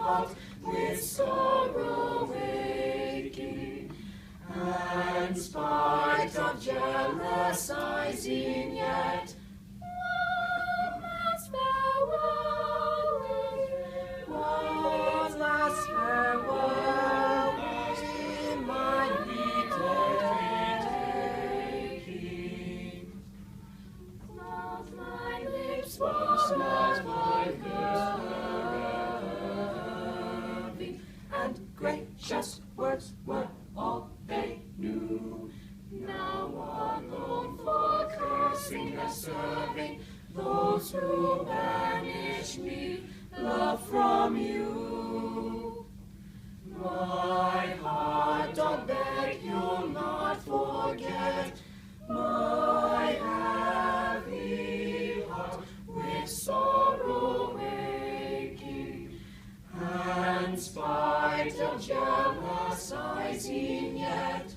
heart with sorrow waking, and spite of jealous eyes in yet one last farewell in my retaking. Not my lips was not my curving, and gracious words were all they knew. Now alone for cursing and serving those who banish me, love from you. My heart, I beg you'll not forget my heavy heart with sorrow aching, and spite of jealous eyes in yet